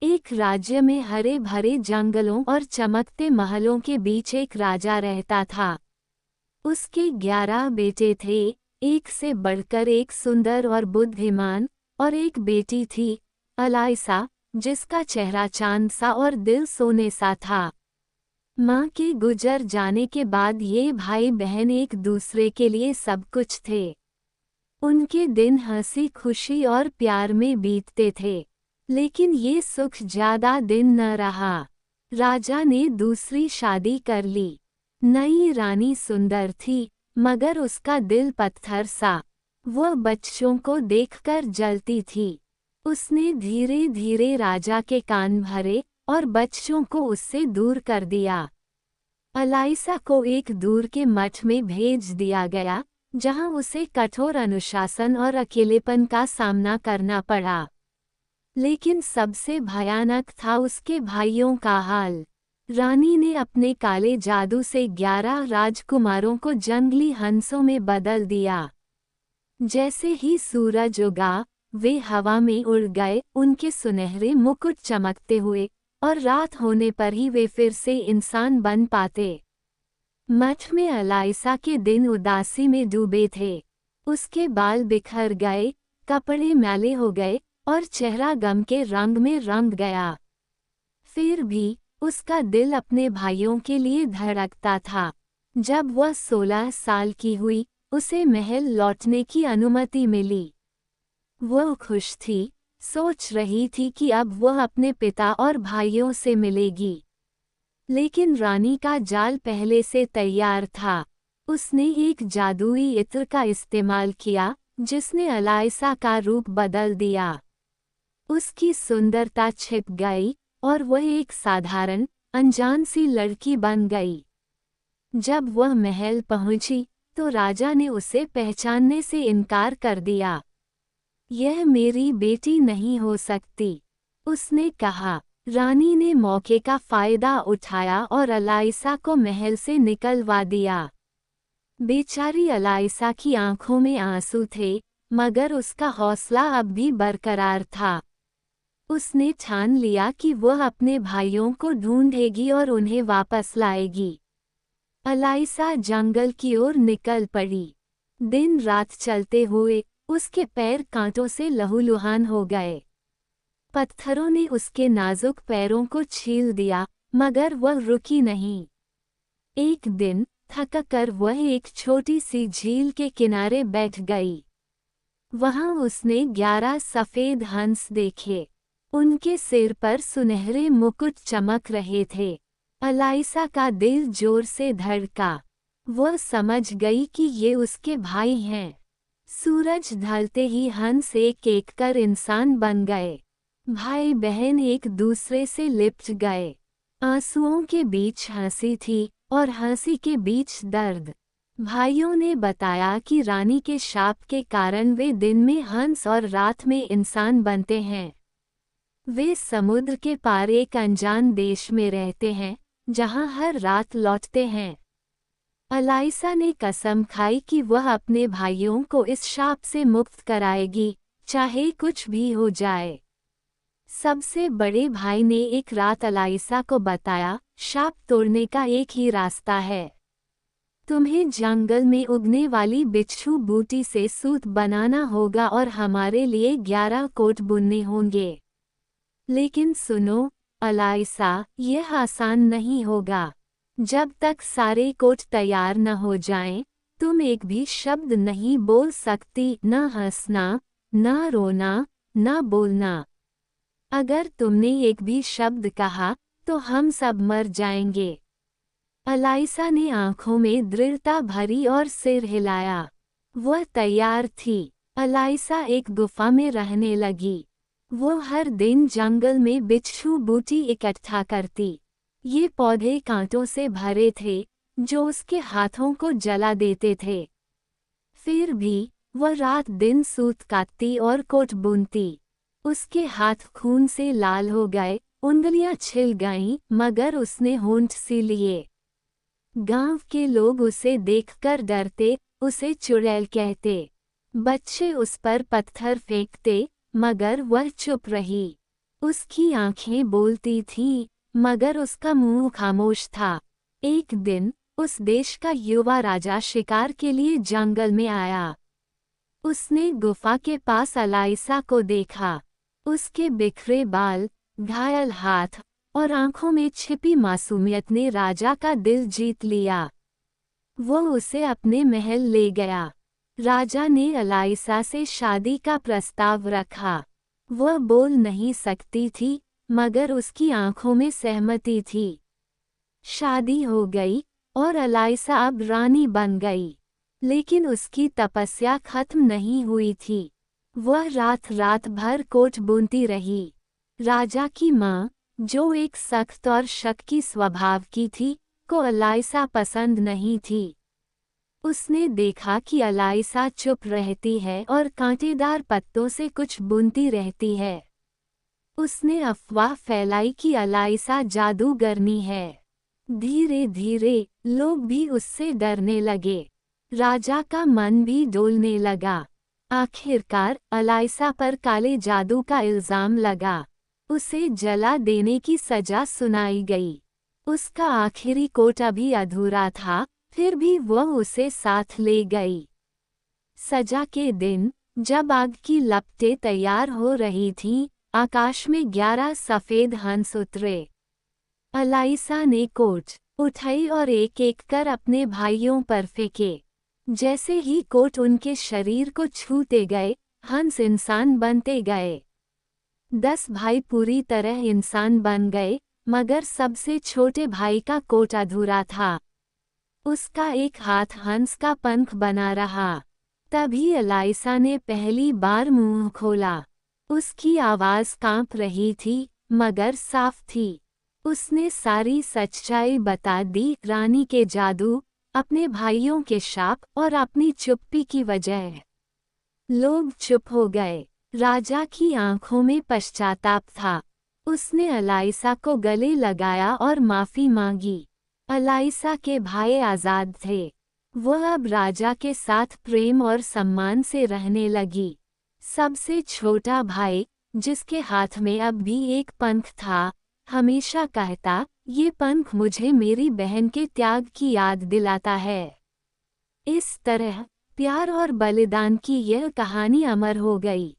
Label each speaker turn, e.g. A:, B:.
A: एक राज्य में हरे भरे जंगलों और चमकते महलों के बीच एक राजा रहता था। उसके 11 बेटे थे, एक से बढ़कर एक सुंदर और बुद्धिमान, और एक बेटी थी, अलाइसा, जिसका चेहरा चांद सा और दिल सोने सा था। माँ के गुजर जाने के बाद ये भाई बहन एक दूसरे के लिए सब कुछ थे। उनके दिन हंसी खुशी और प्यार में बीतते थे। लेकिन ये सुख ज्यादा दिन न रहा। राजा ने दूसरी शादी कर ली। नई रानी सुंदर थी, मगर उसका दिल पत्थर सा। वह बच्चों को देखकर जलती थी। उसने धीरे धीरे राजा के कान भरे और बच्चों को उससे दूर कर दिया। अलाइसा को एक दूर के मठ में भेज दिया गया, जहां उसे कठोर अनुशासन और अकेलेपन का सामना करना पड़ा। लेकिन सबसे भयानक था उसके भाइयों का हाल। रानी ने अपने काले जादू से 11 राजकुमारों को जंगली हंसों में बदल दिया। जैसे ही सूरज उगा, वे हवा में उड़ गए, उनके सुनहरे मुकुट चमकते हुए, और रात होने पर ही वे फिर से इंसान बन पाते। मठ में अलाइसा के दिन उदासी में डूबे थे। उसके बाल बिखर गए, कपड़े मैले हो गए, और चेहरा गम के रंग में रंग गया। फिर भी उसका दिल अपने भाइयों के लिए धड़कता था। जब वह 16 साल की हुई, उसे महल लौटने की अनुमति मिली। वह खुश थी, सोच रही थी कि अब वह अपने पिता और भाइयों से मिलेगी। लेकिन रानी का जाल पहले से तैयार था। उसने एक जादुई इत्र का इस्तेमाल किया, जिसने अलाइसा का रूप बदल दिया। उसकी सुंदरता छिप गई, और वह एक साधारण, अनजान सी लड़की बन गई। जब वह महल पहुंची, तो राजा ने उसे पहचानने से इनकार कर दिया। यह मेरी बेटी नहीं हो सकती, उसने कहा। रानी ने मौके का फायदा उठाया और अलाइसा को महल से निकलवा दिया। बेचारी अलाइसा की आंखों में आंसू थे, मगर उसका हौसला अब भी बरकरार था। उसने ठान लिया कि वह अपने भाइयों को ढूंढेगी और उन्हें वापस लाएगी। अलाइसा जंगल की ओर निकल पड़ी। दिन रात चलते हुए उसके पैर कांटों से लहूलुहान हो गए। पत्थरों ने उसके नाजुक पैरों को छील दिया, मगर वह रुकी नहीं। एक दिन थककर वह एक छोटी सी झील के किनारे बैठ गई। वहां उसने 11 सफेद हंस देखे। उनके सिर पर सुनहरे मुकुट चमक रहे थे। अलाइसा का दिल जोर से धड़का। वह समझ गई कि ये उसके भाई हैं। सूरज ढलते ही हंस एक एक कर इंसान बन गए। भाई बहन एक दूसरे से लिपट गए। आंसुओं के बीच हंसी थी, और हंसी के बीच दर्द। भाइयों ने बताया कि रानी के शाप के कारण वे दिन में हंस और रात में इंसान बनते हैं। वे समुद्र के पार एक अनजान देश में रहते हैं, जहां हर रात लौटते हैं। अलाइसा ने कसम खाई कि वह अपने भाइयों को इस शाप से मुक्त कराएगी, चाहे कुछ भी हो जाए। सबसे बड़े भाई ने एक रात अलाइसा को बताया, शाप तोड़ने का एक ही रास्ता है। तुम्हें जंगल में उगने वाली बिच्छू बूटी से सूत बनाना होगा और हमारे लिए 11 कोट बुनने होंगे। लेकिन सुनो अलाइसा, यह आसान नहीं होगा। जब तक सारे कोट तैयार न हो जाएं, तुम एक भी शब्द नहीं बोल सकती, न हंसना, न रोना, न बोलना। अगर तुमने एक भी शब्द कहा, तो हम सब मर जाएंगे। अलाइसा ने आंखों में दृढ़ता भरी और सिर हिलाया। वह तैयार थी। अलाइसा एक गुफा में रहने लगी। वो हर दिन जंगल में बिच्छू बूटी इकट्ठा करती। ये पौधे कांटों से भरे थे, जो उसके हाथों को जला देते थे। फिर भी वह रात दिन सूत काटती और कोट बुनती। उसके हाथ खून से लाल हो गए, उंगलियां छिल गईं, मगर उसने होंठ सी लिए। गांव के लोग उसे देखकर डरते, उसे चुड़ैल कहते। बच्चे उस पर पत्थर फेंकते, मगर वह चुप रही। उसकी आंखें बोलती थीं, मगर उसका मुंह खामोश था। एक दिन उस देश का युवा राजा शिकार के लिए जंगल में आया। उसने गुफा के पास अलाइसा को देखा। उसके बिखरे बाल, घायल हाथ और आंखों में छिपी मासूमियत ने राजा का दिल जीत लिया। वो उसे अपने महल ले गया। राजा ने अलाइसा से शादी का प्रस्ताव रखा। वह बोल नहीं सकती थी, मगर उसकी आंखों में सहमति थी। शादी हो गई और अलाइसा अब रानी बन गई। लेकिन उसकी तपस्या खत्म नहीं हुई थी। वह रात रात भर कोट बुनती रही। राजा की माँ, जो एक सख्त और शक्की स्वभाव की थी, को अलाइसा पसंद नहीं थी। उसने देखा कि अलाइसा चुप रहती है और कांटेदार पत्तों से कुछ बुनती रहती है। उसने अफवाह फैलाई कि अलाइसा जादूगरनी है। धीरे धीरे लोग भी उससे डरने लगे। राजा का मन भी डोलने लगा। आखिरकार अलाइसा पर काले जादू का इल्जाम लगा। उसे जला देने की सजा सुनाई गई। उसका आखिरी कोट अभी अधूरा था, फिर भी वह उसे साथ ले गई। सजा के दिन, जब आग की लपटें तैयार हो रही थीं, आकाश में 11 सफेद हंस उतरे। अलाइसा ने कोट उठाई और एक एक कर अपने भाइयों पर फेंके। जैसे ही कोट उनके शरीर को छूते गए, हंस इंसान बनते गए। 10 भाई पूरी तरह इंसान बन गए, मगर सबसे छोटे भाई का कोट अधूरा था। उसका एक हाथ हंस का पंख बना रहा। तभी अलाइसा ने पहली बार मुंह खोला। उसकी आवाज कांप रही थी, मगर साफ थी। उसने सारी सच्चाई बता दी, रानी के जादू, अपने भाइयों के शाप और अपनी चुप्पी की वजह। लोग चुप हो गए। राजा की आंखों में पश्चाताप था। उसने अलाइसा को गले लगाया और माफी मांगी। अलाइसा के भाई आजाद थे। वह अब राजा के साथ प्रेम और सम्मान से रहने लगी। सबसे छोटा भाई, जिसके हाथ में अब भी एक पंख था, हमेशा कहता, ये पंख मुझे मेरी बहन के त्याग की याद दिलाता है। इस तरह प्यार और बलिदान की यह कहानी अमर हो गई।